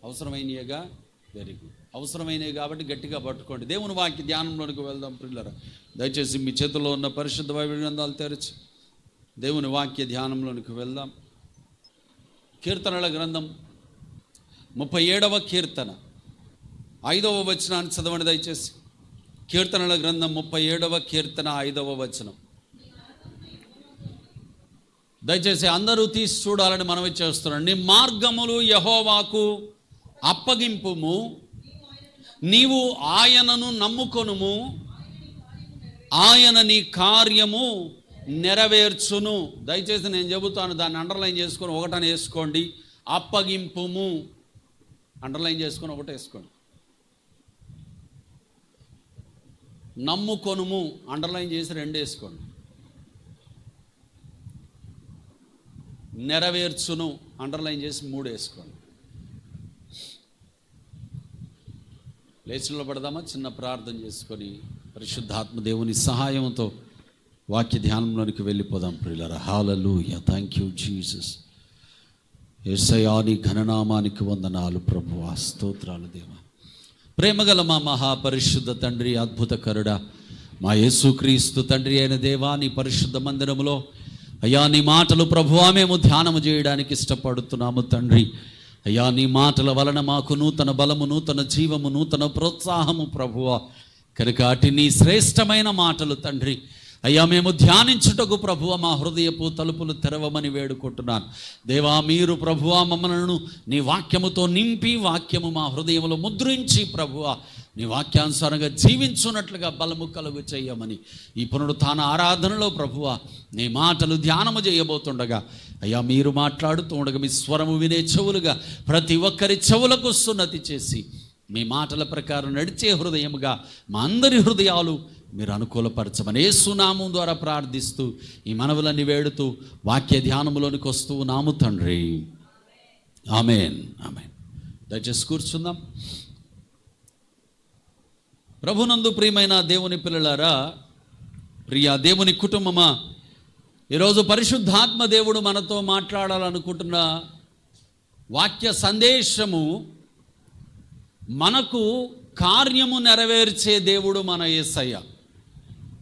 అవసరమైనవిగా, very good. అవసరమైనవి కాబట్టి గట్టిగా పట్టుకోండి. దేవుని వాక్య ధ్యానంలోనికి వెళ్దాం ప్రియులారా. దయచేసి మీ చేతుల్లో ఉన్న పరిశుద్ధ బైబిల్ గ్రంథాలు తెరచి దేవుని వాక్య ధ్యానంలోనికి వెళ్దాం. కీర్తనల గ్రంథం 37వ కీర్తన 5వ వచనాన్ని చదవండి దయచేసి. కీర్తనల గ్రంథం 37వ కీర్తన 5వ వచనం. దయచేసి అందరూ తీసి చూడాలని మనవి చేస్తున్నాం. నీ మార్గములు యెహోవాకు అప్పగింపుము, నీవు ఆయనను నమ్ముకొనుము, ఆయన నీ కార్యము నెరవేర్చును. దయచేసి నేను చెబుతాను, దాన్ని అండర్లైన్ చేసుకొని ఒకటని వేసుకోండి. అప్పగింపుము అండర్లైన్ చేసుకొని ఒకటి వేసుకోండి. నమ్ముకొనుము అండర్లైన్ చేసి 2 వేసుకోండి. నెరవేర్చును అండర్లైన్ చేసి 3 వేసుకోండి. లేచిలో పడదామా? చిన్న ప్రార్థన చేసుకొని పరిశుద్ధాత్మ దేవుని సహాయంతో వాక్య ధ్యానంలోనికి వెళ్ళిపోదాం ప్రియులారా. హల్లెలూయా. Thank you Jesus. యేసయ్యా నీ ఘననామానికి వందనాలు ప్రభువా, స్తోత్రాలు దేవా. ప్రేమగల మా మహాపరిశుద్ధ తండ్రి, అద్భుతకరుడా, మా యేసుక్రీస్తు తండ్రి అయిన దేవా, నీ పరిశుద్ధ మందిరములో అయ్యా నీ మాటలు ప్రభువా మేము ధ్యానము చేయడానికి ఇష్టపడుతున్నాము తండ్రి. అయ్యా నీ మాటల వలన మాకు నూతన బలము, నూతన జీవము, నూతన ప్రోత్సాహము ప్రభువా. కనుక అటు నీ శ్రేష్టమైన మాటలు తండ్రి అయ్యా మేము ధ్యానించుటకు ప్రభువ మా హృదయపు తలుపులు తెరవమని వేడుకుంటున్నాను దేవా. మీరు ప్రభువా మమ్మలను నీ వాక్యముతో నింపి, వాక్యము మా హృదయంలో ముద్రించి ప్రభువ నీ వాక్యానుసారంగా జీవించున్నట్లుగా బలము కలుగు చేయమని ఈ పునరుత్థాన ఆరాధనలో ప్రభువ నీ మాటలు ధ్యానము చేయబోతుండగా అయ్యా మీరు మాట్లాడుతూ ఉండగా మీ స్వరము వినే చెవులుగా ప్రతి ఒక్కరి చెవులకు సున్నతి చేసి మీ మాటల ప్రకారం నడిచే హృదయముగా మా అందరి హృదయాలు మీరు అనుకూలపరచమని యేసు నామం ద్వారా ప్రార్థిస్తూ ఈ మనవులన్నీ వేడుతూ వాక్య ధ్యానములోనికి వస్తూ నాము తండ్రి. ఆమేన్, ఆమేన్. దయచేసి కూర్చుందాం. ప్రభునందు ప్రియమైన దేవుని పిల్లలారా, ప్రియ దేవుని కుటుంబమా, ఈరోజు పరిశుద్ధాత్మ దేవుడు మనతో మాట్లాడాలనుకుంటున్న వాక్య సందేశము మనకు కార్యము నెరవేర్చే దేవుడు మన యేసయ్య.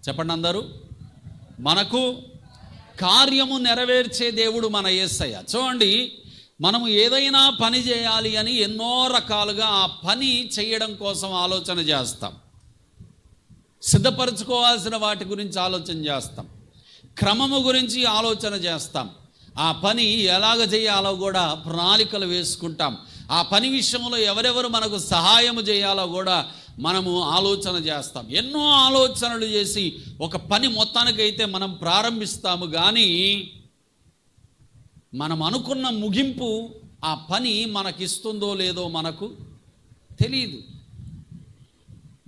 చెప్పండి అందరూ, మనకు కార్యము నెరవేర్చే దేవుడు మన యేసయ్య. చూడండి, మనము ఏదైనా పని చేయాలి అని ఎన్నో రకాలుగా ఆ పని చేయడం కోసం ఆలోచన చేస్తాం. సిద్ధపరచుకోవాల్సిన వాటి గురించి ఆలోచన చేస్తాం, క్రమము గురించి ఆలోచన చేస్తాం, ఆ పని ఎలాగ చేయాలో కూడా ప్రణాళికలు వేసుకుంటాం. ఆ పని విషయంలో ఎవరెవరు మనకు సహాయము చేయాలో కూడా మనము ఆలోచన చేస్తాం. ఎన్నో ఆలోచనలు చేసి ఒక పని మొత్తానికైతే మనం ప్రారంభిస్తాము, కానీ మనం అనుకున్న ముగింపు ఆ పని మనకిస్తుందో లేదో మనకు తెలియదు.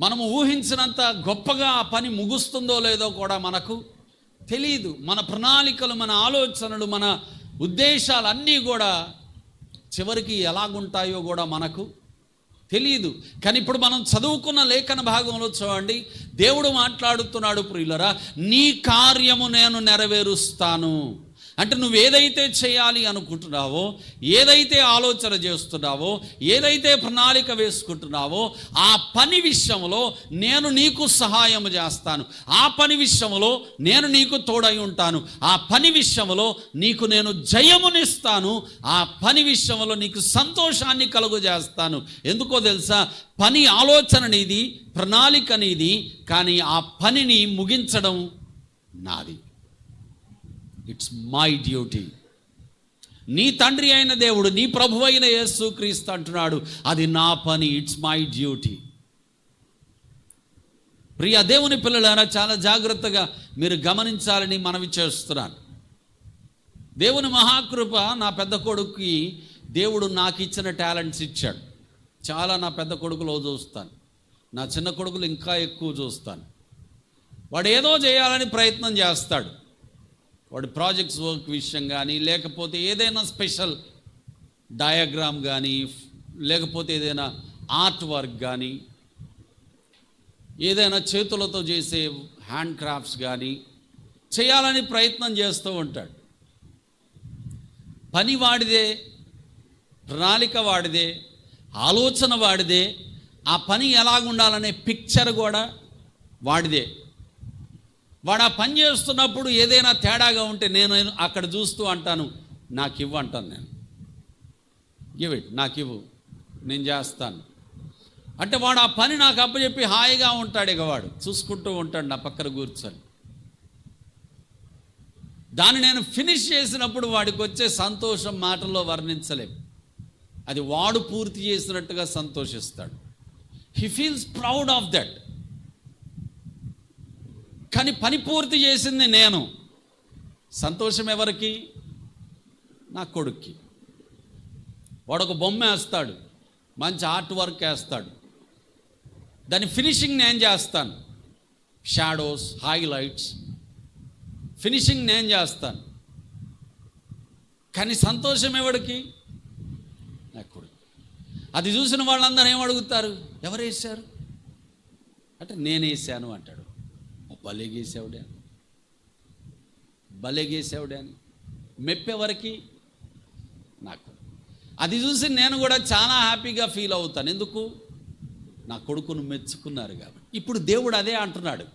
మనము ఊహించినంత గొప్పగా ఆ పని ముగుస్తుందో లేదో కూడా మనకు తెలియదు. మన ప్రణాళికలు, మన ఆలోచనలు, మన ఉద్దేశాలు అన్నీ కూడా చివరికి ఎలాగుంటాయో కూడా మనకు తెలియదు. కానీ ఇప్పుడు మనం చదువుకున్న లేఖన భాగంలో చూడండి, దేవుడు మాట్లాడుతున్నాడు ప్రియులరా, నీ కార్యము నేను నెరవేరుస్తాను. అంటే నువ్వు ఏదైతే చేయాలి అనుకుంటున్నావో, ఏదైతే ఆలోచన చేస్తున్నావో, ఏదైతే ప్రణాళిక వేసుకుంటున్నావో ఆ పని విషయంలో నేను నీకు సహాయం చేస్తాను. ఆ పని విషయంలో నేను నీకు తోడై ఉంటాను. ఆ పని విషయంలో నీకు నేను జయమునిస్తాను. ఆ పని విషయంలో నీకు సంతోషాన్ని కలుగజేస్తాను. ఎందుకో తెలుసా, పని ఆలోచన నీది, ప్రణాళిక నీది, కానీ ఆ పనిని ముగించడం నాది. It's my duty. నీ తండ్రి అయిన దేవుడు, నీ ప్రభు అయిన యేసు క్రీస్తు అంటున్నాడు, అది నా పని, ఇట్స్ మై డ్యూటీ. ప్రియ దేవుని పిల్లలారా, చాలా జాగ్రత్తగా మీరు గమనించాలని మనవి చేస్తున్నాను. దేవుని మహాకృప, నా పెద్ద కొడుకుకి దేవుడు నాకు ఇచ్చిన టాలెంట్స్ ఇచ్చాడు. చాలా నా పెద్ద కొడుకులో చూస్తాను, నా చిన్న కొడుకులు ఇంకా ఎక్కువ చూస్తాను. వాడు ఏదో చేయాలని ప్రయత్నం చేస్తాడు. వాడి ప్రాజెక్ట్స్ వర్క్ విషయం కానీ, లేకపోతే ఏదైనా స్పెషల్ డయాగ్రామ్ కానీ, లేకపోతే ఏదైనా ఆర్ట్ వర్క్ కానీ, ఏదైనా చేతులతో చేసే హ్యాండ్ క్రాఫ్ట్స్ కానీ చేయాలని ప్రయత్నం చేస్తూ ఉంటాడు. పని వాడిదే, ప్రణాళిక వాడిదే, ఆలోచన వాడిదే, ఆ పని ఎలాగుండాలనే పిక్చర్ కూడా వాడిదే. వాడు ఆ పని చేస్తున్నప్పుడు ఏదైనా తేడాగా ఉంటే నేను అక్కడ చూస్తూ అంటాను, నాకు ఇవ్వు అంటాను. నేను గివ్ ఇట్, నాకు ఇవ్వు, నేను చేస్తాను అంటే వాడు ఆ పని నాకు అప్పచెప్పి హాయిగా ఉంటాడు. ఇక వాడు చూసుకుంటూ ఉంటాడు నా పక్కన కూర్చొని. దాన్ని నేను ఫినిష్ చేసినప్పుడు వాడికి వచ్చే సంతోషం మాటల్లో వర్ణించలేము. అది వాడు పూర్తి చేసినట్టుగా సంతోషిస్తాడు. He feels proud of that. కానీ పని పూర్తి చేసింది నేను. సంతోషం ఎవరికి? నా కొడుక్కి. వాడు ఒక బొమ్మ వేస్తాడు, మంచి ఆర్ట్ వర్క్ వేస్తాడు, దాని ఫినిషింగ్ నేను చేస్తాను. షాడోస్, హైలైట్స్, ఫినిషింగ్ నేను చేస్తాను. కానీ సంతోషం ఎవరికి? నా కొడుకు. అది చూసిన వాళ్ళందరూ ఏం అడుగుతారు? ఎవరు వేశారు అంటే నేను వేసాను అంటాడు. భలేగేసావుడే, భలేగేసావుడే అని మెప్పెవరికి? నాకు. అది చూసి నేను కూడా చాలా హ్యాపీగా ఫీల్ అవుతాను. ఎందుకు? నా కొడుకును మెచ్చుకున్నారు కాబట్టి. ఇప్పుడు దేవుడు అదే అంటున్నాడు.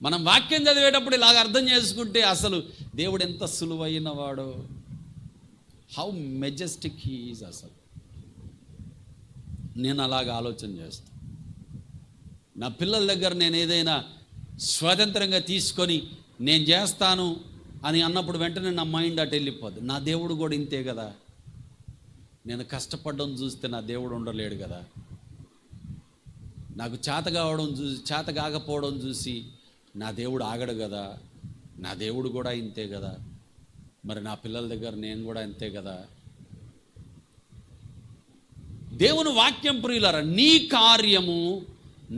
మనం వాక్యం చదివేటప్పుడు ఇలాగ అర్థం చేసుకుంటే అసలు దేవుడు ఎంత సులువైన వాడో, హౌ మెజెస్టిక్ హీ ఈజ్. అసలు నేను అలాగ ఆలోచన చేస్తాను. నా పిల్లల దగ్గర నేను ఏదైనా స్వతంత్రంగా తీసుకొని నేను చేస్తాను అని అన్నప్పుడు వెంటనే నా మైండ్ అటు వెళ్ళిపోద్ది. నా దేవుడు కూడా ఇంతే కదా. నేను కష్టపడడం చూస్తే నా దేవుడు ఉండలేడు కదా. నాకు చేత కావడం చూసి, చేత కాకపోవడం చూసి నా దేవుడు ఆగడు కదా. నా దేవుడు కూడా ఇంతే కదా. మరి నా పిల్లల దగ్గర నేను కూడా ఇంతే కదా. దేవుని వాక్యం ప్రియులారా, నీ కార్యము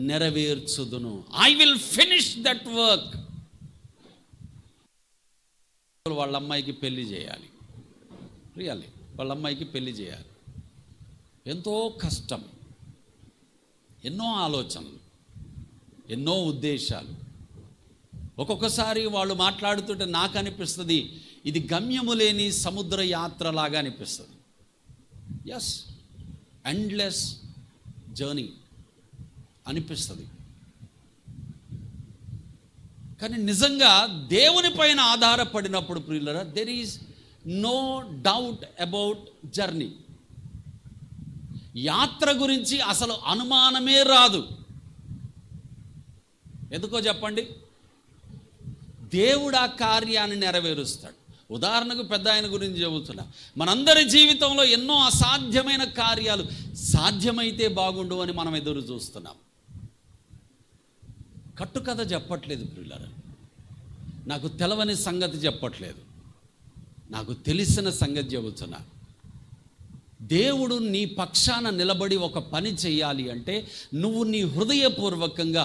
నెరవేర్చుదును. I will finish that work. వాళ్ళ అమ్మాయికి పెళ్లి చేయాలి, రియల్లీ వాళ్ళ అమ్మాయికి పెళ్లి చేయాలి. ఎంతో కష్టం, ఎన్నో ఆలోచనలు, ఎన్నో ఉద్దేశాలు. ఒక్కొక్కసారి వాళ్ళు మాట్లాడుతుంటే నాకు అనిపిస్తుంది ఇది గమ్యము లేని సముద్ర యాత్రలాగా అనిపిస్తుంది. ఎస్, ఎండ్లెస్ జర్నీ అనిపిస్తుంది. కానీ నిజంగా దేవుని పైన ఆధారపడినప్పుడు ప్రియులారా, there is no doubt about journey. యాత్ర గురించి అసలు అనుమానమే రాదు. ఎందుకో చెప్పండి? దేవుడు ఆ కార్యాన్ని నెరవేరుస్తాడు. ఉదాహరణకు పెద్ద ఆయన గురించి చెబుతున్నా. మనందరి జీవితంలో ఎన్నో అసాధ్యమైన కార్యాలు సాధ్యమైతే బాగుండు అని మనం ఎదురు చూస్తున్నాం. కట్టుకథ చెప్పట్లేదు ప్రియులారా, నాకు తెలవని సంగతి చెప్పట్లేదు, నాకు తెలిసిన సంగతి చెబుతున్నా. దేవుడు నీ పక్షాన నిలబడి ఒక పని చేయాలి అంటే నువ్వు నీ హృదయపూర్వకంగా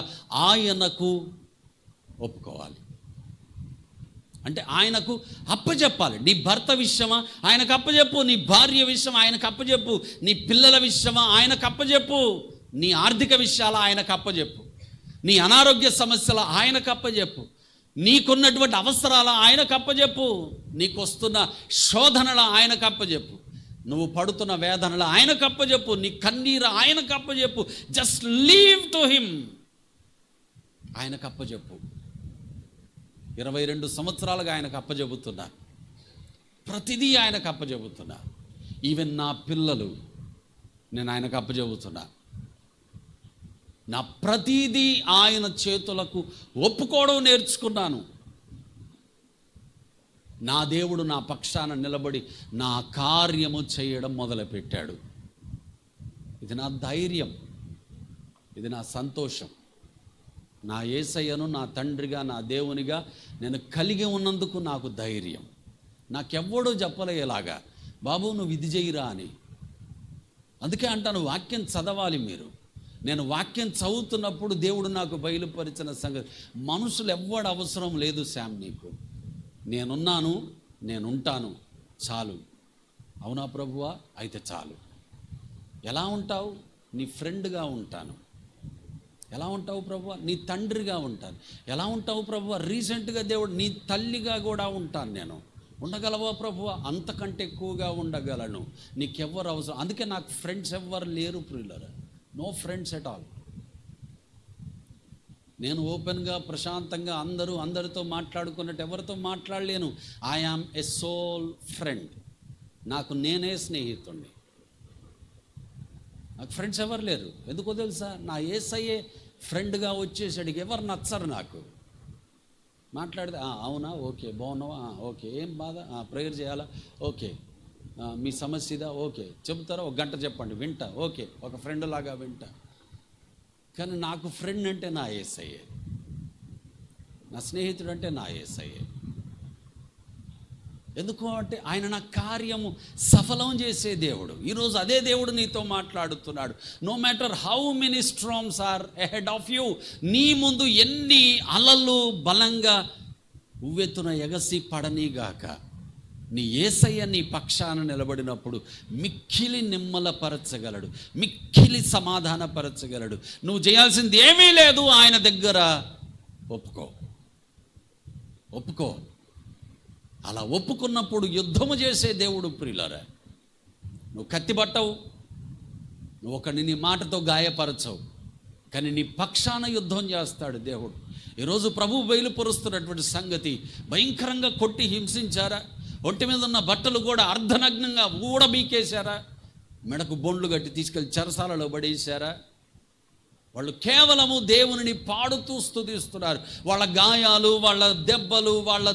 ఆయనకు ఒప్పుకోవాలి. అంటే ఆయనకు అప్పచెప్పాలి. నీ భర్త విషయమా ఆయనకు అప్పచెప్పు, నీ భార్య విషయం ఆయనకు అప్పచెప్పు, నీ పిల్లల విషయమా ఆయనకు అప్పచెప్పు, నీ ఆర్థిక విషయాలు ఆయనకు అప్పచెప్పు, నీ అనారోగ్య సమస్యలు ఆయనకు అప్పచెప్పు, నీకున్నటువంటి అవసరాల ఆయనకు అప్పచెప్పు, నీకు వస్తున్న శోధనల ఆయనకు అప్పచెప్పు, నువ్వు పడుతున్న వేదనలు ఆయనకు అప్పచెప్పు, నీ కన్నీరు ఆయనకు అప్పచెప్పు. Just leave to him. ఆయనకు అప్పచెప్పు. 22 సంవత్సరాలుగా ఆయనకు అప్పచెబుతున్నా, ప్రతిదీ ఆయనకు అప్పచెబుతున్నా. ఈవెన్ నా పిల్లలు నేను ఆయనకు అప్పచెబుతున్నా. నా ప్రతిదీ ఆయన చేతులకు ఒప్పుకోవడం నేర్చుకున్నాను. నా దేవుడు నా పక్షాన నిలబడి నా కార్యము చేయడం మొదలుపెట్టాడు. ఇది నా ధైర్యం, ఇది నా సంతోషం. నా యేసయ్యను నా తండ్రిగా, నా దేవునిగా నేను కలిగి ఉన్నందుకు నాకు ధైర్యం. నాకెవ్వడూ చెప్పలేలాగా, బాబు నువ్వు ఇది చెయ్యిరా అని. అందుకే అంటాను, వాక్యం చదవాలి మీరు. నేను వాక్యం చదువుతున్నప్పుడు దేవుడు నాకు బయలుపరిచిన సంగతి, మనుషులు ఎవ్వడు అవసరం లేదు శామ్, నీకు నేనున్నాను, నేనుంటాను, చాలు. అవునా ప్రభువా? అయితే చాలు. ఎలా ఉంటావు? నీ ఫ్రెండ్గా ఉంటాను. ఎలా ఉంటావు ప్రభువా? నీ తండ్రిగా ఉంటాను. ఎలా ఉంటావు ప్రభువా? రీసెంట్గా దేవుడు నీ తల్లిగా కూడా ఉంటాను. నేను ఉండగలవా ప్రభువా? అంతకంటే ఎక్కువగా ఉండగలను. నీకెవ్వరు అవసరం. అందుకే నాకు ఫ్రెండ్స్ ఎవ్వరు లేరు ప్రియులారా. No friends at all. నేను ఓపెన్గా ప్రశాంతంగా అందరితో మాట్లాడుకున్నట్టు ఎవరితో మాట్లాడలేను. I am a soul friend. నాకు నేనే స్నేహితుడిని. నాకు ఫ్రెండ్స్ ఎవరు లేరు. ఎందుకో తెలుసా? నా యేసయ్యే ఫ్రెండ్గా వచ్చేసాడు. ఎవరు నచ్చరు నాకు. మాట్లాడితే అవునా, ఓకే, బాగున్నావా, ఓకే, ఏం బాధ, ప్రేయర్ చేయాలా, ఓకే, మీ సమస్య ఇదా, ఓకే, చెబుతారా, ఒక గంట చెప్పండి, వింటా, ఓకే, ఒక ఫ్రెండ్ లాగా వింటా. కానీ నాకు ఫ్రెండ్ అంటే నా యేసయ్యే, నా స్నేహితుడు అంటే నా యేసయ్యే. ఎందుకు అంటే ఆయన నా కార్యము సఫలం చేసే దేవుడు. ఈరోజు అదే దేవుడు నీతో మాట్లాడుతున్నాడు. No matter how many strongs are ahead of you, నీ ముందు ఎన్ని అలలు బలంగా ఉవ్వెత్తున ఎగసి పడనీగాక, నీ యేసయ్య నీ పక్షాన నిలబడినప్పుడు మిక్కిలి నిమ్మలపరచగలడు, మిక్కిలి సమాధానపరచగలడు. నువ్వు చేయాల్సింది ఏమీ లేదు. ఆయన దగ్గర ఒప్పుకో. అలా ఒప్పుకున్నప్పుడు యుద్ధము చేసే దేవుడు ప్రియులారా. నువ్వు కత్తి పట్టవు, నువ్వు ఒకరిని నీ మాటతో గాయపరచవు, కానీ నీ పక్షాన యుద్ధం చేస్తాడు దేవుడు. ఈరోజు ప్రభువు బయలుపరుస్తున్నటువంటి సంగతి, భయంకరంగా కొట్టి హింసించారా? ఒంటి మీద ఉన్న బట్టలు కూడా అర్ధనగ్నంగా ఊడబీకేశారా? మెడకు బొండ్లు కట్టి తీసుకెళ్ళి చెరసాలలో పడేశారా? వాళ్ళు కేవలము దేవునిని పాడుతూ స్తుతిస్తున్నారు. వాళ్ళ గాయాలు, వాళ్ళ దెబ్బలు, వాళ్ళ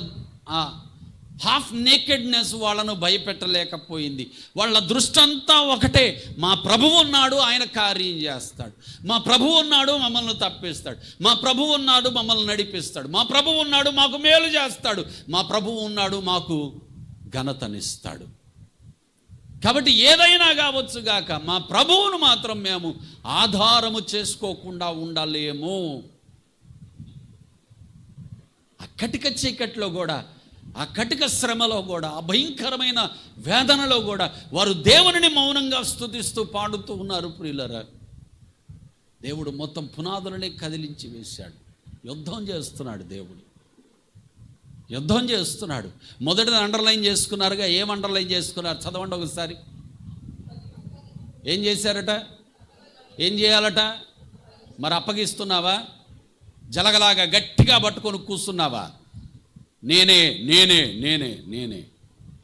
హాఫ్ నేకెడ్నెస్ వాళ్ళను భయపెట్టలేకపోయింది. వాళ్ళ దృష్టి అంతా ఒకటే, మా ప్రభువు ఉన్నాడు, ఆయన కార్యం చేస్తాడు. మా ప్రభువు ఉన్నాడు, మమ్మల్ని తప్పిస్తాడు. మా ప్రభువు ఉన్నాడు, మమ్మల్ని నడిపిస్తాడు. మా ప్రభువు ఉన్నాడు, మాకు మేలు చేస్తాడు. మా ప్రభువు ఉన్నాడు, మాకు ఘనతనిస్తాడు. కాబట్టి ఏదైనా కావచ్చు గాక, మా ప్రభువును మాత్రం మేము ఆధారము చేసుకోకుండా ఉండలేము. ఆ కటిక చీకట్లో కూడా, ఆ కటిక శ్రమలో కూడా, ఆ భయంకరమైన వేదనలో కూడా వారు దేవునిని మౌనంగా స్తుతిస్తూ పాడుతూ ఉన్నారు ప్రియులరా. దేవుడు మొత్తం పునాదులనే కదిలించి వేశాడు. యుద్ధం చేస్తున్నాడు దేవుడు, యుద్ధం చేస్తున్నాడు. మొదటిది అండర్లైన్ చేసుకున్నారుగా. ఏం అండర్లైన్ చేసుకున్నారు? చదవండి ఒకసారి. ఏం చేశారట? ఏం చేయాలట? మరి అప్పగిస్తున్నావా? జలగలాగా గట్టిగా పట్టుకొని కూస్తున్నావా? నేనే నేనే నేనే నేనే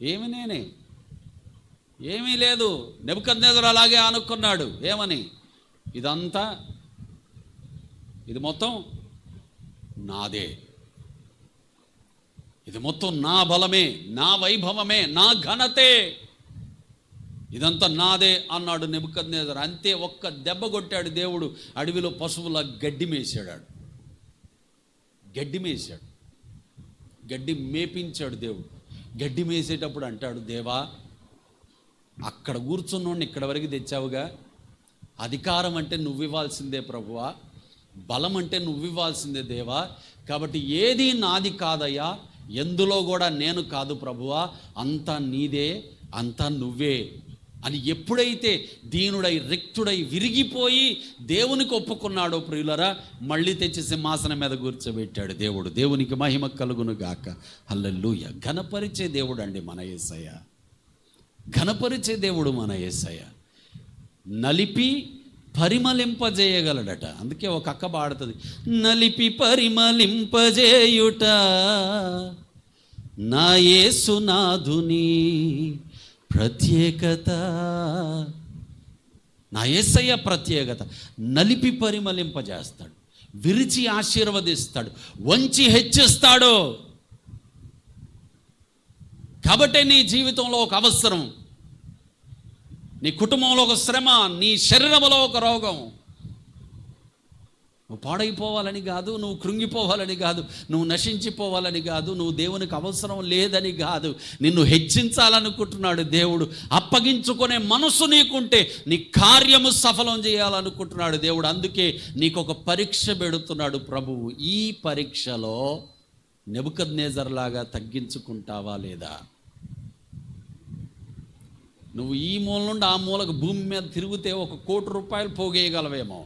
ఏమి నేనే? ఏమీ లేదు. నెబుకద్నెజరు అలాగే అనుకున్నాడు. ఏమని? ఇది మొత్తం నాదే, ఇది మొత్తం నా బలమే, నా వైభవమే, నా ఘనతే, ఇదంతా నాదే అన్నాడు నెబుకద్నెజరు. అంతే, ఒక్క దెబ్బ కొట్టాడు దేవుడు. అడవిలో పశువుల గడ్డి మేసాడు. గడ్డి మేపించాడు దేవుడు. గడ్డి మేసేటప్పుడు అంటాడు, దేవా, అక్కడ కూర్చున్నోడిని ఇక్కడ వరకు తెచ్చావుగా, అధికారం అంటే నువ్వు ఇవ్వాల్సిందే ప్రభువా, బలం అంటే నువ్వు ఇవ్వాల్సిందే దేవా, కాబట్టి ఏది నాది కాదయ్యా, ఎందులో కూడా నేను కాదు ప్రభువా, అంతా నీదే, అంతా నువ్వే అని ఎప్పుడైతే దీనుడై రిక్తుడై విరిగిపోయి దేవునికి ఒప్పుకున్నాడో ప్రియులరా, మళ్ళీ తెచ్చి సింహాసనం మీద కూర్చోబెట్టాడు దేవుడు. దేవునికి మహిమ కలుగును గాక. హల్లెలూయా. ఘనపరిచే దేవుడు అండి మన యేసయ్య. ఘనపరిచే దేవుడు మన యేసయ్య. నలిపి పరిమళింపజేయగలడట. అందుకే ఒక అక్క పాడుతుంది, నలిపి పరిమళింపజేయుట నా యేసునాథుని ప్రత్యేకత. నా యేసయ్య ప్రత్యేకత. నలిపి పరిమళింపజేస్తాడు, విరిచి ఆశీర్వదిస్తాడు, వంచి హెచ్చిస్తాడు. కాబట్టే నీ జీవితంలో ఒక అవసరం, నీ కుటుంబంలో ఒక శ్రమ, నీ శరీరంలో ఒక రోగం. నువ్వు పాడైపోవాలని కాదు, నువ్వు కృంగిపోవాలని కాదు, నువ్వు నశించిపోవాలని కాదు, నువ్వు దేవునికి అవసరం లేదని కాదు, నిన్ను హెచ్చించాలనుకుంటున్నాడు దేవుడు. అప్పగించుకునే మనసు నీకుంటే నీ కార్యము సఫలం చేయాలనుకుంటున్నాడు దేవుడు. అందుకే నీకు ఒక పరీక్ష పెడుతున్నాడు ప్రభువు. ఈ పరీక్షలో నెబుకద్నెజర్ లాగా తగ్గించుకుంటావా లేదా? నువ్వు ఈ మూల నుండి ఆ మూలకు భూమి మీద తిరిగితే 1 కోటి రూపాయలు పోగేయగలవేమో,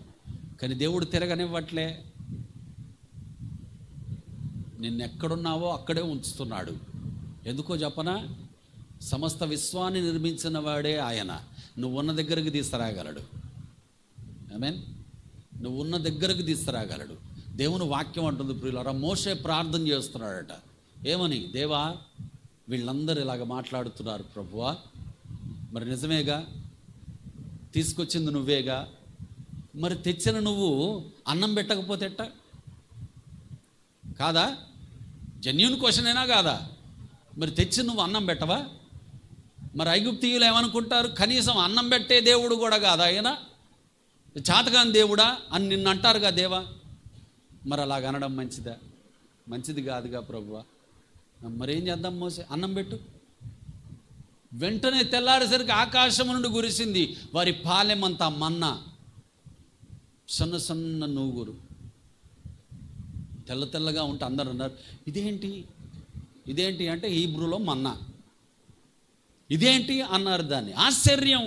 కానీ దేవుడు తిరగనివ్వట్లే. నిన్నెక్కడున్నావో అక్కడే ఉంచుతున్నాడు. ఎందుకో చెప్పనా? సమస్త విశ్వాన్ని నిర్మించిన వాడే ఆయన. నువ్వు ఉన్న దగ్గరికి తీసుకురాగలడు. ఆమేన్. నువ్వు ఉన్న దగ్గరకు తీసుకురాగలడు. దేవుని వాక్యం అంటుంది ప్రియులారా, మోషే ప్రార్థన చేస్తున్నాడట. ఏమని? దేవా, వీళ్ళందరూ ఇలాగ మాట్లాడుతున్నారు ప్రభువా, మరి నిజమేగా, తీసుకొచ్చింది నువ్వేగా, మరి తెచ్చిన నువ్వు అన్నం పెట్టకపోతే ఎట్టా? కాదా? జెన్యూన్ క్వశ్చన్ అయినా కాదా? మరి తెచ్చి నువ్వు అన్నం పెట్టవా? మరి ఐగుప్తీయులు ఏమనుకుంటారు? కనీసం అన్నం పెట్టే దేవుడు కూడా కాదా ఆయన? చాతకాని దేవుడా అని నిన్ను అంటారుగా దేవా. మరి అలాగ అనడం మంచిదా? మంచిది కాదుగా ప్రభువా. మరేం చేద్దాం మోసే? అన్నం పెట్టు. వెంటనే తెల్లారేసరికి ఆకాశం నుండి కురిసింది వారి పాలెమంతా మన్నా, సన్న సన్న నూగురు, తెల్ల తెల్లగా ఉంటే అందరు అన్నారు, ఇదేంటి అంటే హీబ్రూలో మన్నా. ఇదేంటి అన్నారు దాన్ని. ఆశ్చర్యం.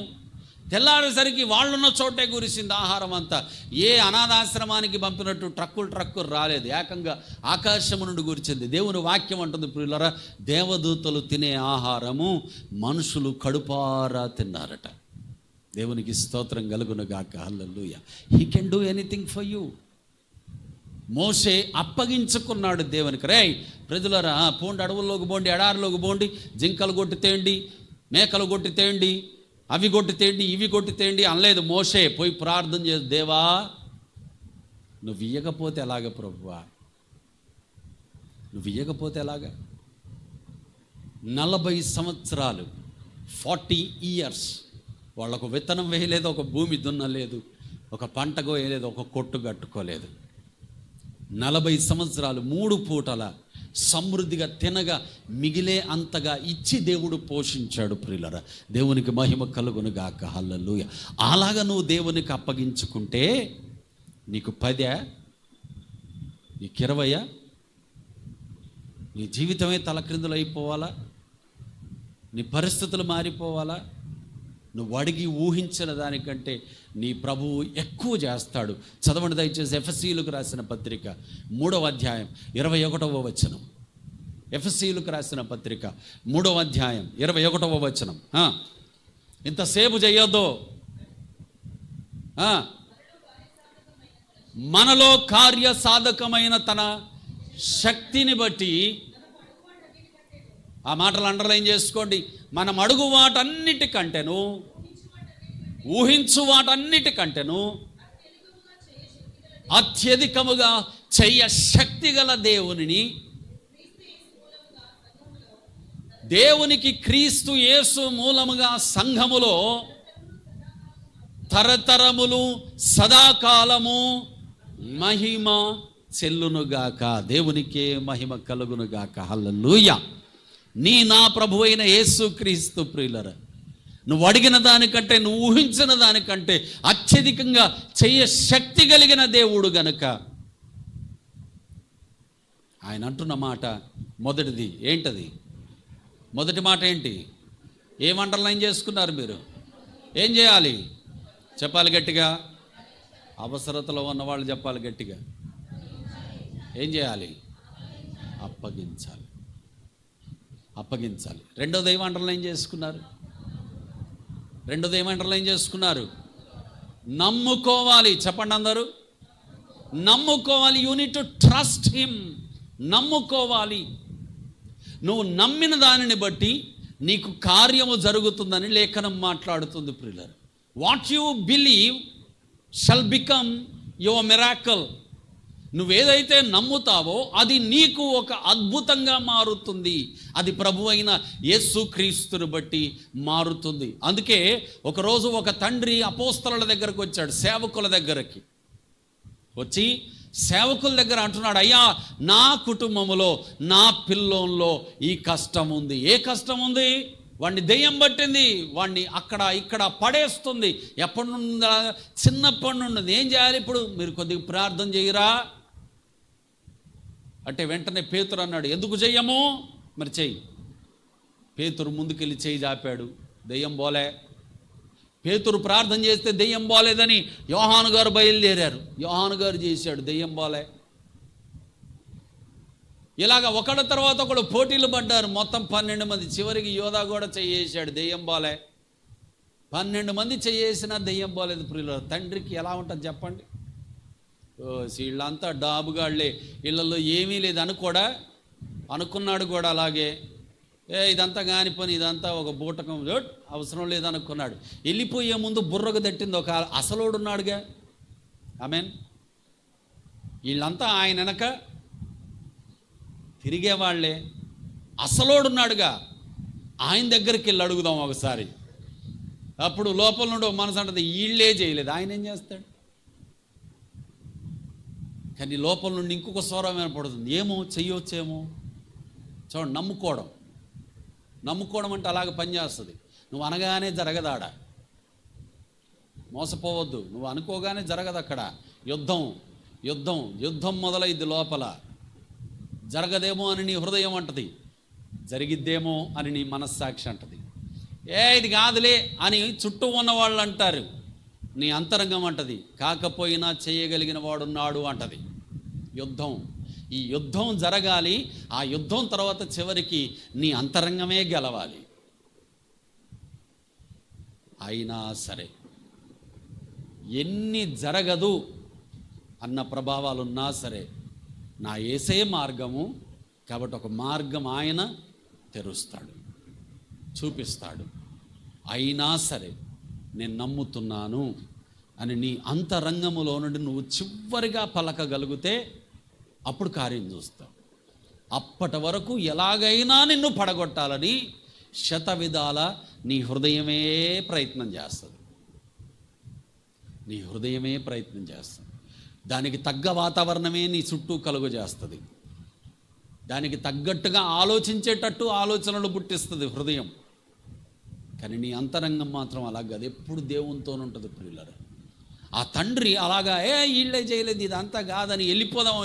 తెల్లారేసరికి వాళ్ళున్న చోటే కురిసింది ఆహారం అంతా. ఏ అనాథాశ్రమానికి పంపినట్టు ట్రక్కులు రాలేదు, ఏకంగా ఆకాశము నుండి కురిచింది. దేవుని వాక్యం అంటుంది ప్రియులారా, దేవదూతలు తినే ఆహారము మనుషులు కడుపారా తిన్నారట. దేవునికి స్తోత్రం కలుగునుగాక. Hallelujah. He can do anything for you. మోషే అప్పగించుకున్నాడు దేవునికి. రేయ్ ప్రజలరా, పోండి, అడవుల్లోకి పోండి, ఎడారిలోకి పోండి, జింకలు కొట్టి తేండి, మేకలు కొట్టి తేండి, అవి కొట్టి తేండి, ఇవి కొట్టి తేండి అనలేదు. మోషే పోయి ప్రార్థన చేసి, దేవా నువ్వు ఇయ్యకపోతే ఎలాగ ప్రభువా, నువ్వు ఇయ్యకపోతే ఎలాగా? 40 సంవత్సరాలు 40 years వాళ్ళకు విత్తనం వేయలేదు, ఒక భూమి దున్నలేదు, ఒక పంట కోయలేదు, ఒక కొట్టు కట్టుకోలేదు. 40 సంవత్సరాలు 3 పూటల సమృద్ధిగా తినగా మిగిలే అంతగా ఇచ్చి దేవుడు పోషించాడు ప్రియులరా. దేవునికి మహిమ కలుగునుగాక. హల్లెలూయా. అలాగా నువ్వు దేవునికి అప్పగించుకుంటే నీకు 10, నీకు 20, నీ జీవితమే తలక్రిందులు అయిపోవాలా? నీ పరిస్థితులు మారిపోవాలా? నువ్వు అడిగి ఊహించిన దానికంటే నీ ప్రభువు ఎక్కువ చేస్తాడు. చదవండి దయచేసి ఎఫెసీయులకు రాసిన పత్రిక 3వ అధ్యాయం 21వ వచనం. ఎఫెసీయులకు రాసిన పత్రిక 3వ అధ్యాయం 21వ వచనం. ఇంతసేపు చేయొద్దు. మనలో కార్యసాధకమైన తన శక్తిని బట్టి, ఆ మాటలు అండర్లైన్ చేసుకోండి. మనం అడుగు వాటన్నిటికంటేను, ఊహించు వాటన్నిటికంటేను అత్యధికముగా చెయ్య శక్తి గల దేవునికి క్రీస్తు యేసు మూలముగా సంఘములో తరతరములు సదాకాలము మహిమ చెల్లునుగాక. దేవునికే మహిమ కలుగునుగాక. హల్లెలూయా. నా ప్రభు అయిన యేసు క్రీస్తు ప్రియులరా, నువ్వు అడిగిన దానికంటే, నువ్వు ఊహించిన దానికంటే అత్యధికంగా చెయ్య శక్తి కలిగిన దేవుడు గనుక ఆయన అంటున్న మాట మొదటిది ఏంటది? మొదటి మాట ఏంటి? ఏం అండర్లైన్ చేసుకున్నారు మీరు? ఏం చేయాలి? చెప్పాలి గట్టిగా. అవసరతలో ఉన్నవాళ్ళు చెప్పాలి గట్టిగా. ఏం చేయాలి? అప్పగించాలి. రెండోది ఏం అండర్లైన్ చేసుకున్నారు? నమ్ముకోవాలి. చెప్పండి అందరూ. నమ్ముకోవాలి. You need to trust him. నమ్ముకోవాలి. నువ్వు నమ్మిన దానిని బట్టి నీకు కార్యము జరుగుతుందని లేఖనం మాట్లాడుతుంది ప్రియులారా. What you believe shall become your miracle. నువ్వేదైతే నమ్ముతావో అది నీకు ఒక అద్భుతంగా మారుతుంది. అది ప్రభు అయిన యేసుక్రీస్తుని బట్టి మారుతుంది. అందుకే ఒకరోజు ఒక తండ్రి అపోస్తలుల దగ్గరకు వచ్చాడు, సేవకుల దగ్గరికి వచ్చి సేవకుల దగ్గర అంటున్నాడు, అయ్యా నా కుటుంబంలో, నా పిల్లోన్లో ఈ కష్టం ఉంది. ఏ కష్టం ఉంది? వాడిని దెయ్యం పట్టింది, వాడిని అక్కడ ఇక్కడ పడేస్తుంది. ఎప్పటి నుండి? చిన్నప్పటి నుండి. ఏం చేయాలి ఇప్పుడు? మీరు కొద్దిగా ప్రార్థన చేయరా అంటే వెంటనే పేతురు అన్నాడు, ఎందుకు చెయ్యము? మరి చెయ్యి. పేతురు ముందుకెళ్ళి చెయ్యి జాపాడు, దెయ్యం పోలే. పేతురు ప్రార్థన చేస్తే దెయ్యం పోలేదని యోహాను గారు బయలుదేరారు. యోహాను గారు చేశాడు, దెయ్యం పోలే. ఇలాగ ఒకళ్ళ తర్వాత ఒకడు పోటీలు పడ్డారు. మొత్తం 12 మంది. చివరికి యోధా కూడా చెయ్యేశాడు, దెయ్యం బాలే. 12 మంది చెయ్యేసినా దెయ్యం బాలేదు. ప్రియుల తండ్రికి ఎలా ఉంటుంది చెప్పండి? వీళ్ళంతా డాబుగాళ్ళే, ఇళ్ళల్లో ఏమీ లేదు అనుకున్నాడు కూడా అలాగే. ఇదంతా కాని పని, ఇదంతా ఒక బూటకం, అవసరం లేదనుకున్నాడు. వెళ్ళిపోయే ముందు బుర్రకు తట్టింది ఒక అసలోడు ఉన్నాడుగా. ఆమేన్. వీళ్ళంతా ఆయన వెనక తిరిగేవాళ్లే, అసలోడున్నాడుగా, ఆయన దగ్గరికి వెళ్ళి అడుగుదాం ఒకసారి. అప్పుడు లోపల నుండి మనసు అంటది వీళ్ళే చేయలేదు, ఆయన ఏం చేస్తాడు? కానీ లోపల నుండి ఇంకొక స్వరం వినపడుతుంది, ఏమో చెయ్యొచ్చేమో. చూడండి, నమ్ముకోవడం అంటే అలాగ పనిచేస్తుంది. నువ్వు అనగానే జరగదాడ, మోసపోవద్దు. నువ్వు అనుకోగానే జరగదు అక్కడ. యుద్ధం మొదలైద్ది లోపల. జరగదేమో అని నీ హృదయం అంటది, జరిగిద్దేమో అని నీ మనస్సాక్షి అంటది. ఇది కాదులే అని చుట్టూ ఉన్నవాళ్ళు అంటారు, నీ అంతరంగం అంటది కాకపోయినా చేయగలిగిన వాడున్నాడు అంటది. ఈ యుద్ధం జరగాలి. ఆ యుద్ధం తర్వాత చివరికి నీ అంతరంగమే గెలవాలి. అయినా సరే ఎన్ని జరగదు అన్న ప్రభావాలున్నా సరే, నా యేసే మార్గము కాబట్టి ఒక మార్గం ఆయన తెరుస్తాడు, చూపిస్తాడు. అయినా సరే నేను నమ్ముతున్నాను అని నీ అంతరంగములో నుండి నువ్వు చివరిగా పలకగలిగితే అప్పుడు కార్యం చూస్తావు. అప్పటి వరకు ఎలాగైనా నిన్ను పడగొట్టాలని శతవిధాల నీ హృదయమే ప్రయత్నం చేస్తుంది. దానికి తగ్గ వాతావరణమే నీ చుట్టూ కలుగు చేస్తుంది. దానికి తగ్గట్టుగా ఆలోచించేటట్టు ఆలోచనలు పుట్టిస్తుంది హృదయం. కానీ నీ అంతరంగం మాత్రం అలాగ అది ఎప్పుడు దేవునితో ఉంటుంది. ప్రియులారా, ఆ తండ్రి అలాగా వీళ్ళే చేయలేదు, ఇదంతా కాదని వెళ్ళిపోదాం.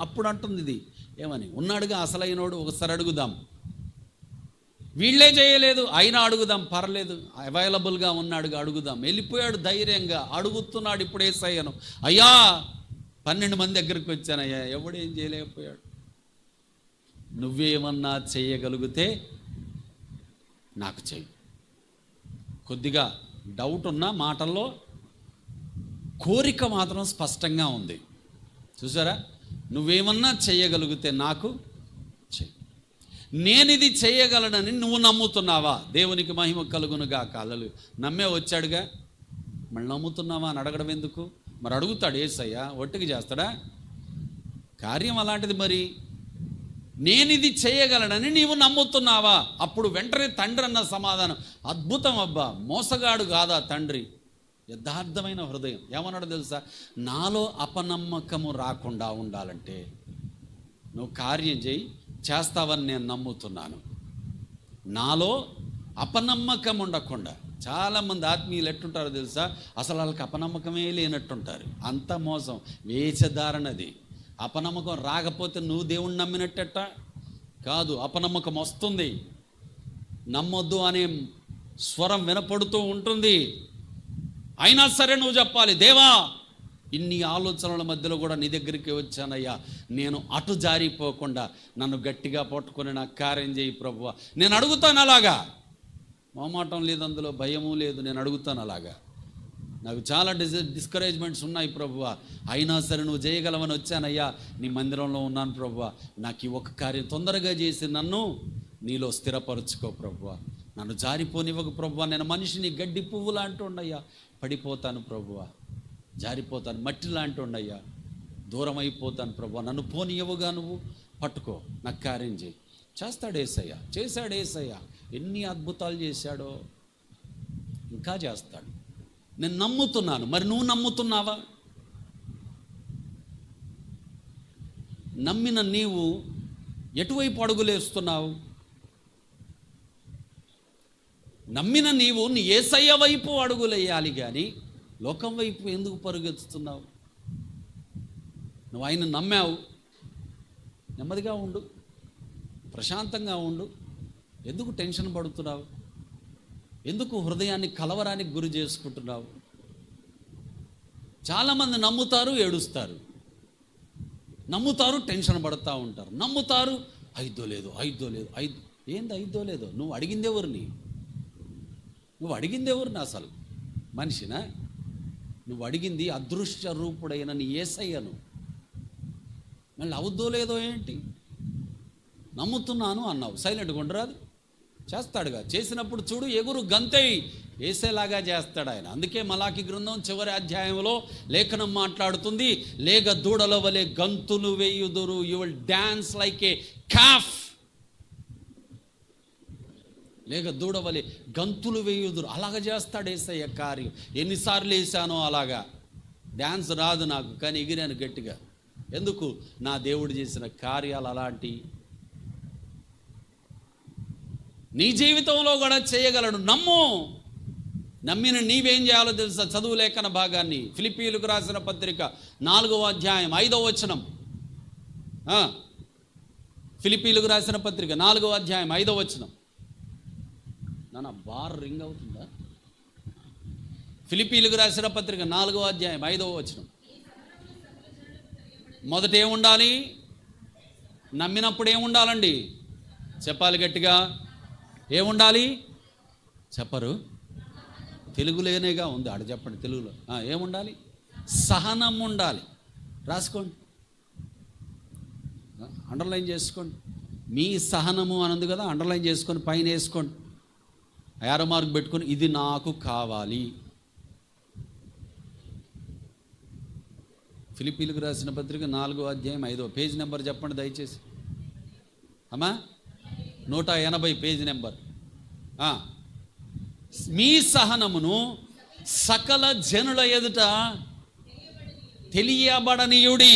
అప్పుడు అంటుంది ఇది ఏమని, ఉన్నాడుగా అసలైనోడు, ఒకసారి అడుగుదాం. వీళ్ళే చేయలేదు అయినా అడుగుదాం, పర్లేదు, అవైలబుల్గా ఉన్నాడుగా, అడుగుదాం. వెళ్ళిపోయాడు ధైర్యంగా, అడుగుతున్నాడు ఇప్పుడు యేసయ్యను. అయ్యా 12 మంది దగ్గరికి వచ్చానయ్యా, ఎవడేం చేయలేకపోయాడు. నువ్వేమన్నా చేయగలిగితే నాకు చెయ్యి. కొద్దిగా డౌట్ ఉన్న మాటల్లో కోరిక మాత్రం స్పష్టంగా ఉంది. చూసారా? నువ్వేమన్నా చేయగలిగితే నాకు చెయ్యి. నేనిది చేయగలనని నువ్వు నమ్ముతున్నావా? దేవునికి మహిమ కలుగునుగా. కాలలు నమ్మే వచ్చాడుగా, మళ్ళీ నమ్ముతున్నావా అని అడగడం ఎందుకు? మరి అడుగుతాడు యేసయ్య, ఒట్టికి చేస్తాడా కార్యం అలాంటిది. మరి నేనిది చేయగలనని నీవు నమ్ముతున్నావా? అప్పుడు వెంటనే తండ్రి అన్న సమాధానం అద్భుతం. అబ్బా, మోసగాడు కాదా తండ్రి, యథార్థమైన హృదయం. ఏమన్నాడు తెలుసా? నాలో అపనమ్మకము రాకుండా ఉండాలంటే నువ్వు కార్యం చేస్తావని నేను నమ్ముతున్నాను. నాలో అపనమ్మకం ఉండకుండా. చాలామంది ఆత్మీయులు ఎట్టుంటారో తెలుసా? అసలు వాళ్ళకి అపనమ్మకమే లేనట్టుంటారు. అంత మోసం, వేషధారణది. అపనమ్మకం రాకపోతే నువ్వు దేవుణ్ణి నమ్మినట్టట కాదు. అపనమ్మకం వస్తుంది, నమ్మొద్దు అనే స్వరం వినపడుతూ ఉంటుంది. అయినా సరే నువ్వు చెప్పాలి, దేవా ఇన్ని ఆలోచనల మధ్యలో కూడా నీ దగ్గరికి వచ్చానయ్యా, నేను అటు జారిపోకుండా నన్ను గట్టిగా పట్టుకొని నాకు కార్యం చేయి ప్రభువా. నేను అడుగుతాను అలాగా, మొహమాటం లేదు, అందులో భయము లేదు. నేను అడుగుతాను అలాగా. నాకు చాలా డిస్కరేజ్మెంట్స్ ఉన్నాయి ప్రభువా, అయినా సరే నువ్వు చేయగలవని వచ్చానయ్యా. నీ మందిరంలో ఉన్నాను ప్రభువా, నాకు ఈ ఒక్క కార్యం తొందరగా చేసి నన్ను నీలో స్థిరపరచుకో ప్రభువా. నన్ను జారిపోనివ్వకు ప్రభువా. నేను మనిషిని గడ్డి పువ్వు లాంటి ఉండయ్యా, పడిపోతాను ప్రభువా, జారిపోతాను, మట్టి లాంటి ఉండయ్యా, దూరం అయిపోతాను ప్రభువా. నన్ను పోనియవుగా, నువ్వు పట్టుకో, నాకు కార్యం చేయి. చేస్తాడు యేసయ్య, చేశాడు యేసయ్య. ఎన్ని అద్భుతాలు చేశాడో, ఇంకా చేస్తాడు. నేను నమ్ముతున్నాను. మరి నువ్వు నమ్ముతున్నావా? నమ్మిన నీవు ఎటువైపు అడుగులేస్తున్నావు? నమ్మిన నీవు నీ యేసయ్య వైపు అడుగులేయాలి కానీ లోకం వైపు ఎందుకు పరుగెత్తుతున్నావు? నువ్వు ఆయన నమ్మావు, నెమ్మదిగా ఉండు, ప్రశాంతంగా ఉండు. ఎందుకు టెన్షన్ పడుతున్నావు? ఎందుకు హృదయాన్ని కలవరానికి గురి చేసుకుంటున్నావు? చాలామంది నమ్ముతారు, ఏడుస్తారు. నమ్ముతారు, టెన్షన్ పడుతూ ఉంటారు. నమ్ముతారు, అయిద్దో లేదో. ఏంది అయిద్దో లేదో? నువ్వు అడిగింది ఎవరిని అసలు? మనిషినా? నువ్వు అడిగింది అదృశ్య రూపుడైన నీ యేసయ్యను. మళ్ళీ అవుద్దో లేదో ఏంటి? నమ్ముతున్నాను అన్నావు, సైలెంట్గా ఉండరాదు? చేస్తాడుగా. చేసినప్పుడు చూడు, ఎగురు గంతేయి, వేసేలాగా చేస్తాడు ఆయన. అందుకే మలాకి గ్రంథం చివరి అధ్యాయంలో లేఖనం మాట్లాడుతుంది, లేగ దూడల వలె గంతులు వేయుదురు, you will dance like a calf. లేక దూడ వలె గంతులు వేయుదురు, అలాగ చేస్తాడు యేసయ్య కార్యం. ఎన్నిసార్లు వేసానో అలాగా. డ్యాన్స్ రాదు నాకు, కానీ ఎగిరాను గట్టిగా. ఎందుకు? నా దేవుడు చేసిన కార్యాలు అలాంటి. నీ జీవితంలో కూడా చేయగలడు. నమ్మిన నీవేం చేయాలో తెలుసా? చదువు లేఖన భాగాన్ని, ఫిలిప్పీయులకు రాసిన పత్రిక 4వ అధ్యాయం 5వ వచనం. ఫిలిప్పీయులకు రాసిన పత్రిక 4వ అధ్యాయం 5వ వచనం. నా బార్ రింగ్ అవుతుందా? ఫిలిప్పీయులకు రాసిన పత్రిక 4వ అధ్యాయం 5వ వచనం. మొదట ఏముండాలి? నమ్మినప్పుడు ఏముండాలండి? చెప్పాలి గట్టిగా. ఏముండాలి? చెప్పరు? తెలుగులోనేగా ఉంది, ఆడ చెప్పండి తెలుగులో. ఏముండాలి? సహనం ఉండాలి. రాసుకోండి, అండర్లైన్ చేసుకోండి. మీ సహనము అని ఉంది కదా, అండర్లైన్ చేసుకొని పైన వేసుకోండి, యారో మార్క్ పెట్టుకొని, ఇది నాకు కావాలి. ఫిలిప్పీలకు రాసిన పత్రిక 4వ అధ్యాయం 5వ పేజ్ నెంబర్ చెప్పండి దయచేసి. అమ్మా 180 పేజ్ నెంబర్. మీ సహనమును సకల జనుల ఎదుట తెలియబడనీయుడి.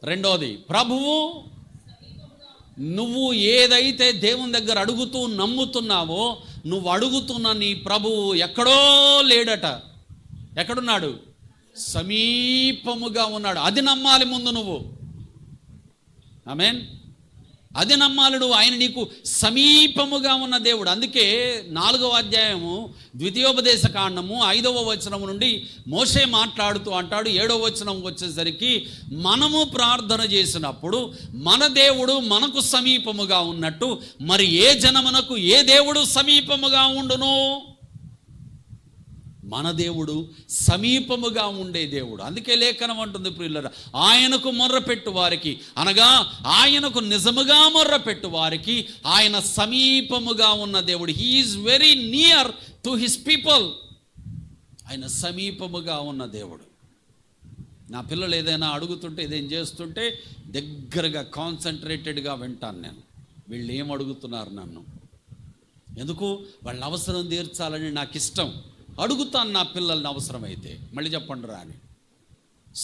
రెండోది, ప్రభువు నువ్వు ఏదైతే దేవుని దగ్గర అడుగుతూ నమ్ముతున్నావో, నువ్వు అడుగుతున్న నీ ప్రభువు ఎక్కడో లేడట. ఎక్కడున్నాడు? సమీపముగా ఉన్నాడు. అది నమ్మాలి ముందు నువ్వు. ఆమేన్. అది నమ్మాలి నువ్వు. ఆయన నీకు సమీపముగా ఉన్న దేవుడు. అందుకే 4వ అధ్యాయము ద్వితీయోపదేశ కాండము 5వ వచనం నుండి మోషే మాట్లాడుతూ అంటాడు, 7వ వచనం వచ్చేసరికి, మనము ప్రార్థన చేసినప్పుడు మన దేవుడు మనకు సమీపముగా ఉన్నట్టు మరి ఏ జనమునకు ఏ దేవుడు సమీపముగా ఉండును? మన దేవుడు సమీపముగా ఉండే దేవుడు. అందుకే లేఖనం అంటుంది, ప్రియులారా, ఆయనకు మొర్రపెట్టు వారికి, అనగా ఆయనకు నిజముగా మొర్రపెట్టు వారికి ఆయన సమీపముగా ఉన్న దేవుడు. He is very near to his people. ఆయన సమీపముగా ఉన్న దేవుడు. నా పిల్లలు ఏదైనా అడుగుతుంటే, ఏదైనా చేస్తుంటే దగ్గరగా కాన్సన్ట్రేటెడ్గా వింటాను నేను. వీళ్ళు ఏం అడుగుతున్నారు నన్ను, ఎందుకు? వాళ్ళ అవసరం తీర్చాలని నాకు ఇష్టం. అడుగుతాను నా పిల్లల్ని అవసరమైతే. మళ్ళీ చెప్పండి రాని.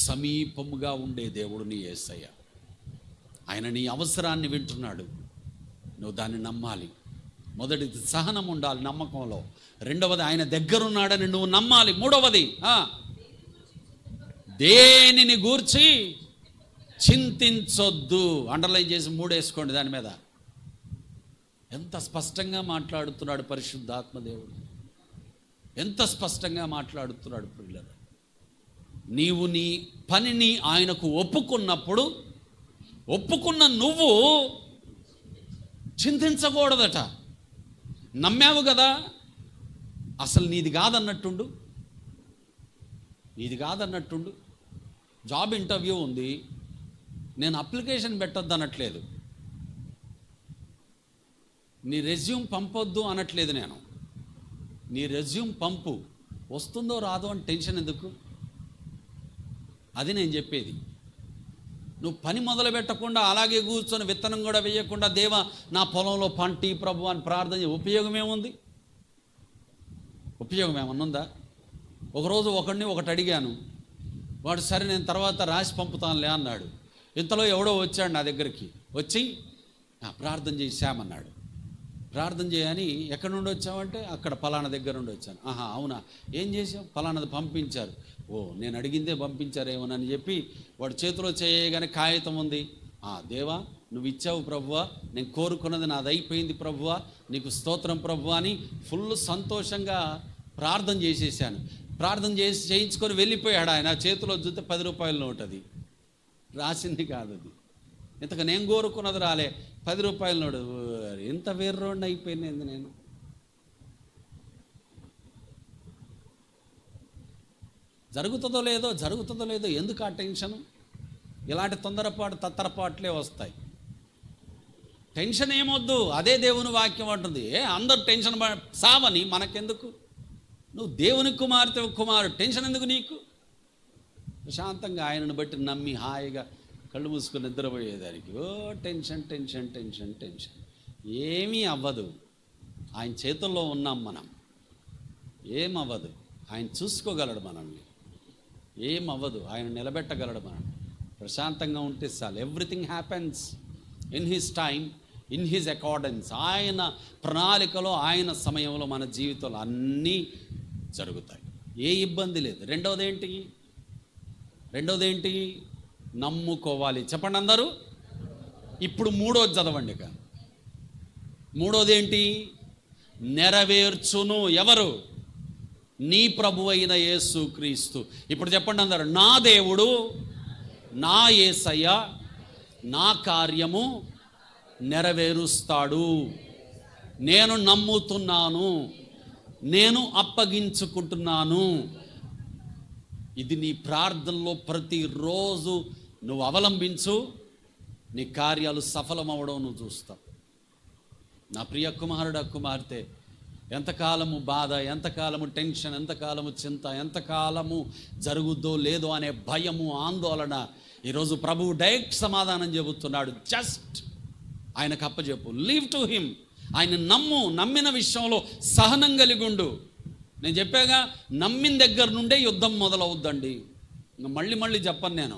సమీపముగా ఉండే దేవుడు నీ యేసయ్య. ఆయన నీ అవసరాన్ని వింటున్నాడు, నువ్వు దాన్ని నమ్మాలి. మొదటిది సహనం ఉండాలి నమ్మకంలో. రెండవది ఆయన దగ్గరున్నాడని నువ్వు నమ్మాలి. మూడవది దేనిని గూర్చి చింతించొద్దు. అండర్లైన్ చేసి 3 వేసుకోండి దాని మీద. ఎంత స్పష్టంగా మాట్లాడుతున్నాడు పరిశుద్ధాత్మ దేవుడు, ఎంత స్పష్టంగా మాట్లాడుతున్నాడు ప్రియులారా. నీవు నీ పనిని ఆయనకు ఒప్పుకున్నప్పుడు, ఒప్పుకున్న నువ్వు చింతించకూడదట. నమ్మావు కదా, అసలు నీది కాదన్నట్టుండు. జాబ్ ఇంటర్వ్యూ ఉంది, నేను అప్లికేషన్ పెట్టొద్దు అనట్లేదు, నీ రెజ్యూమ్ పంపొద్దు అనట్లేదు నేను. నీ రెజ్యూమ్ పంపు, వస్తుందో రాదో అని టెన్షన్ ఎందుకు? అది నేను చెప్పేది. నువ్వు పని మొదలు పెట్టకుండా అలాగే కూర్చొని విత్తనం కూడా వేయకుండా, దేవా నా పొలంలో పంటి ప్రభు అని ప్రార్థన, ఉపయోగం ఏముంది? ఉపయోగం ఏమన్నుందా? ఒకరోజు ఒకటి అడిగాను, వాడు సరే నేను తర్వాత రాసి పంపుతానులే అన్నాడు. ఇంతలో ఎవడో వచ్చాడు నా దగ్గరికి, వచ్చి ప్రార్థన చేశామన్నాడు. ప్రార్థన చేయని, ఎక్కడి నుండి వచ్చావంటే, అక్కడ పలానా దగ్గర నుండి వచ్చాను. అవునా, ఏం చేసావు? పలానాది పంపించారు. ఓ, నేను అడిగిందే పంపించారేమోనని చెప్పి వాడు చేతిలో చేయగానే కాగితం ఉంది. దేవా నువ్వు ఇచ్చావు ప్రభువా, నేను కోరుకున్నది నాది అయిపోయింది ప్రభువా, నీకు స్తోత్రం ప్రభువా అని ఫుల్ సంతోషంగా ప్రార్థన చేసేసాను. ప్రార్థన చేయించుకొని వెళ్ళిపోయాడు ఆయన. చేతిలో చూస్తే 10 రూపాయల నోట్. అది రాసింది కాదు అది. ఇంతకు నేను కోరుకున్నది రాలే. 10 రూపాయల నోడు. ఇంత వేర్రోడ్ని అయిపోయింది నేను. జరుగుతుందో లేదో ఎందుకు ఆ టెన్షను? ఇలాంటి తొందరపాటు తత్తరపాట్లే వస్తాయి. టెన్షన్ ఏమొద్దు, అదే దేవుని వాక్యం అంటుంది. అందరు టెన్షన్ సావని మనకెందుకు? నువ్వు దేవుని కుమారుడు, టెన్షన్ ఎందుకు నీకు? ప్రశాంతంగా ఆయనను బట్టి నమ్మి హాయిగా కళ్ళు మూసుకొని నిద్రపోయేదానికి టెన్షన్ టెన్షన్ టెన్షన్ టెన్షన్ ఏమీ అవ్వదు. ఆయన చేతుల్లో ఉన్నాం మనం. ఏమవ్వదు. ఆయన చూసుకోగలడు మనల్ని. ఏమవ్వదు. ఆయన నిలబెట్టగలడు మనల్ని. ప్రశాంతంగా ఉంటే చాలు. Everything happens in his time, in his accordance. ఆయన ప్రణాళికలో, ఆయన సమయంలో మన జీవితంలో అన్నీ జరుగుతాయి. ఏ ఇబ్బంది లేదు. రెండవది ఏంటి? నమ్ముకోవాలి. చెప్పండి అందరూ. ఇప్పుడు మూడోది చదవండి. ఇక మూడోది ఏంటి? నెరవేర్చును. ఎవరు? నీ ప్రభు అయిన యేసు క్రీస్తు. ఇప్పుడు చెప్పండి అందరూ. నా దేవుడు, నా యేసయ్య నా కార్యము నెరవేరుస్తాడు. నేను నమ్ముతున్నాను, నేను అప్పగించుకుంటున్నాను. ఇది నీ ప్రార్థనలో ప్రతిరోజు నువ్వు అవలంబించు. నీ కార్యాలు సఫలమవడం నువ్వు చూస్తావు. నా ప్రియ కుమారుడు, కుమార్తె, ఎంతకాలము బాధ, ఎంతకాలము టెన్షన్, ఎంతకాలము చింత, ఎంతకాలము జరుగుద్దో లేదో అనే భయము, ఆందోళన, ఈరోజు ప్రభువు డైరెక్ట్ సమాధానం చెబుతున్నాడు. జస్ట్ ఆయనకు అప్పచెప్పు. Leave to him. ఆయన నమ్మిన విషయంలో సహనం కలిగి ఉండు. నేను చెప్పాగా, నమ్మిన దగ్గర నుండే యుద్ధం మొదలవుద్దండి. ఇంకా మళ్ళీ చెప్పను నేను.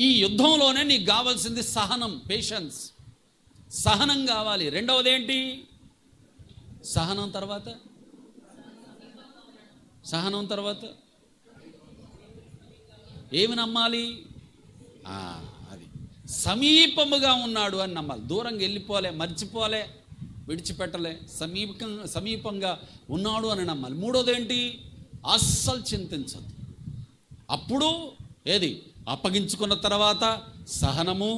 ఈ యుద్ధంలోనే నీకు కావాల్సింది సహనం, పేషెన్స్. సహనం కావాలి. రెండవది ఏంటి? సహనం తర్వాత ఏమి నమ్మాలి? అది సమీపముగా ఉన్నాడు అని నమ్మాలి. దూరంగా వెళ్ళిపోలే, మర్చిపోలే, విడిచిపెట్టలే. సమీపంగా ఉన్నాడు అని నమ్మాలి. మూడోది ఏంటి? అస్సలు చింతించదు. అప్పుడు ఏది? అప్పగించుకున్న తర్వాత సహనము,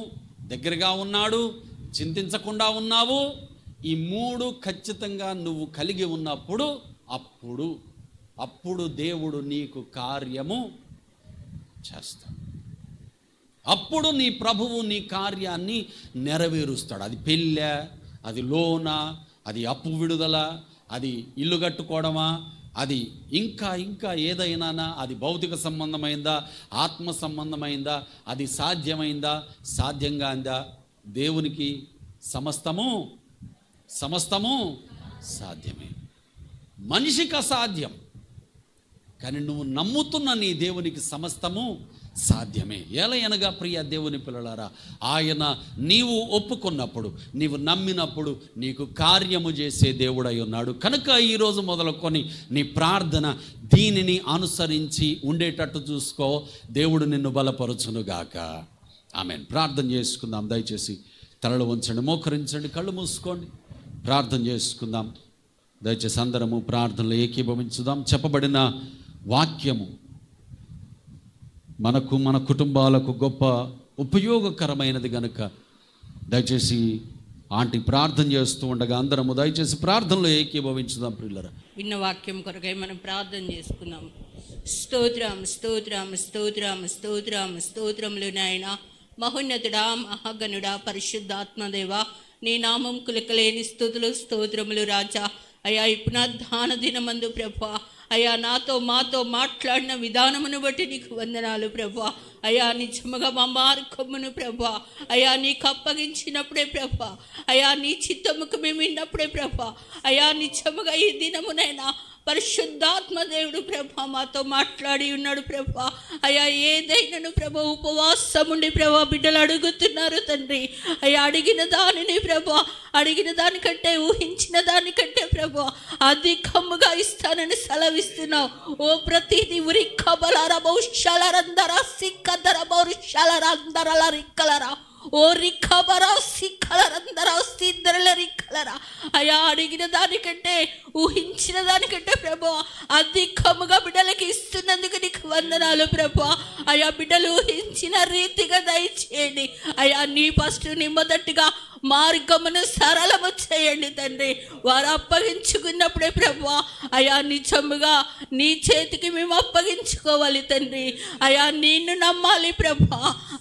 దగ్గరగా ఉన్నాడు, చింతించకుండా ఉన్నావు. ఈ మూడు ఖచ్చితంగా నువ్వు కలిగి ఉన్నప్పుడు అప్పుడు దేవుడు నీకు కార్యము చేస్తాడు. అప్పుడు నీ ప్రభువు నీ కార్యాన్ని నెరవేరుస్తాడు. అది పెళ్ళా, అది లోనా, అది అప్పు విడుదల, అది ఇల్లు కట్టుకోవడమా, అది ఇంకా ఏదైనా, అది భౌతిక సంబంధమైందా, ఆత్మ సంబంధమైందా, అది సాధ్యమైందా, సాధ్యంగా అందా? దేవునికి సమస్తము సాధ్యమే. మనిషికి అసాధ్యం, కానీ నువ్వు నమ్ముతున్న నీ దేవునికి సమస్తము సాధ్యమే. ఎలయనగా ప్రియ దేవుని పిల్లలారా, ఆయన నీవు ఒప్పుకున్నప్పుడు, నీవు నమ్మినప్పుడు నీకు కార్యము చేసే దేవుడై ఉన్నాడు. కనుక ఈరోజు మొదలుకొని నీ ప్రార్థన దీనిని అనుసరించి ఉండేటట్టు చూసుకో. దేవుడు నిన్ను బలపరచునుగాక. ఆమేన్. ప్రార్థన చేసుకుందాం. దయచేసి తలలు వంచండి, మోకరించండి, కళ్ళు మూసుకోండి. ప్రార్థన చేసుకుందాం. దయచేసి అందరము ప్రార్థనలో ఏకీభవించుదాం. చెప్పబడిన వాక్యము మనకు, మన కుటుంబాలకు గొప్ప ఉపయోగకరమైనది కనుక దయచేసి ఆంటీ ప్రార్థన చేస్తూ ఉండగా అందరము దయచేసి ప్రార్థనలో ఏకీభవించుదాం. ప్రియులారా, విన్న వాక్యం కొరకై మనం ప్రార్థన చేసుకుందాం. స్తోత్రములు నాయన. మహోన్నతుడా, మహాగణుడా, పరిశుద్ధాత్మదేవ, నీ నామం కులకలేని స్తుతులు, స్తోత్రములు రాజా. అయ్యా, ఈ పునరుద్ధాన దినమందు ప్రభా, అయ్యా నాతో మాతో మాట్లాడిన విధానమును బట్టి నీకు వందనాలు ప్రభా. అయ్యా, నిజముగా మా మార్గమును ప్రభా, అయ్యా నీకు అప్పగించినప్పుడే ప్రభా, అయ్యా నీ చిత్తముకు మేము విన్నప్పుడే ప్రభా, అయ్యా నిజముగా ఈ దినమునైనా పరిశుద్ధాత్మ దేవుడు ప్రభా మాతో మాట్లాడి ఉన్నాడు ప్రభా. అయ్యా, ఏదైనాను ప్రభా ఉపవాసం ఉండి ప్రభా బిడ్డలు అడుగుతున్నారు తండ్రి. అయ్యా, అడిగిన దానిని ప్రభా, అడిగిన దానికంటే, ఊహించిన దానికంటే ప్రభా అధికముగా ఇస్తానని సెలవిస్తున్నావు. ఓ ప్రతిదీ ఉరిక్కబలరా బౌషాలరందరా సిక్కదర బౌషాలరందరల రిక్కలరా. ఓ రిఖబరాసి కలరందరాసి ధరల రిఖలరా అయా అడిగిన దానికంటే ఊహించిన దానికంటే ప్రభు అధికముగా బిడ్డలకి ఇస్తున్నందుకు నీకు వందనాలు ప్రభు. అయా బిడ్డలు ఊహించిన రీతిగా దయచేయండి అయా. నీ ఫస్ట్ నీ మొదటిగా మార్గమును సరళము చేయండి తండ్రి. వారు అప్పగించుకున్నప్పుడే ప్రభు అయా నిజముగా నీ చేతికి మేము అప్పగించుకోవాలి తండ్రి. అయా నిన్ను నమ్మాలి ప్రభు.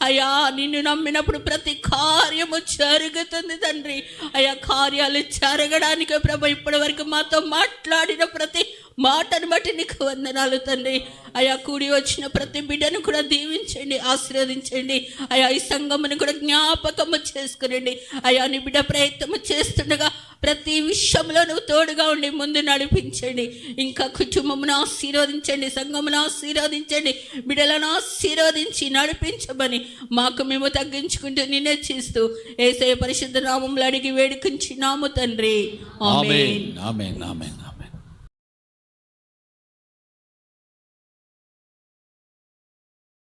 అయా నిన్ను నమ్మినప్పుడు ప్రతి కార్యము జరుగుతుంది తండ్రి. అయా కార్యాలు జరగడానికి ప్రభు ఇప్పటి వరకు మాతో మాట్లాడిన ప్రతి మాటను బట్టి నీకు వందనాలు తండ్రి. అయా కూడి వచ్చిన ప్రతి బిడ్డను కూడా దీవించండి, ఆశీర్వదించండి. అయా ఈ సంఘమును కూడా జ్ఞాపకము చేసుకునండి. అయా నీ బిడ్డ ప్రయత్నము చేస్తుండగా ప్రతి విషయంలో నువ్వు తోడుగా ఉండి ముందు నడిపించండి. ఇంకా కుటుంబమును ఆశీర్వదించండి, సంఘమును ఆశీర్వదించండి, బిడ్డలను ఆశీర్వదించి నడిపించమని మాకు మేము తగ్గించుకుంటూ నిన్నే చేస్తూ యేసయ్య పరిశుద్ధ నామములో అడిగి వేడుకుంటున్నాము తండ్రి. ఆమేన్. ఆమేన్. ఆమేన్.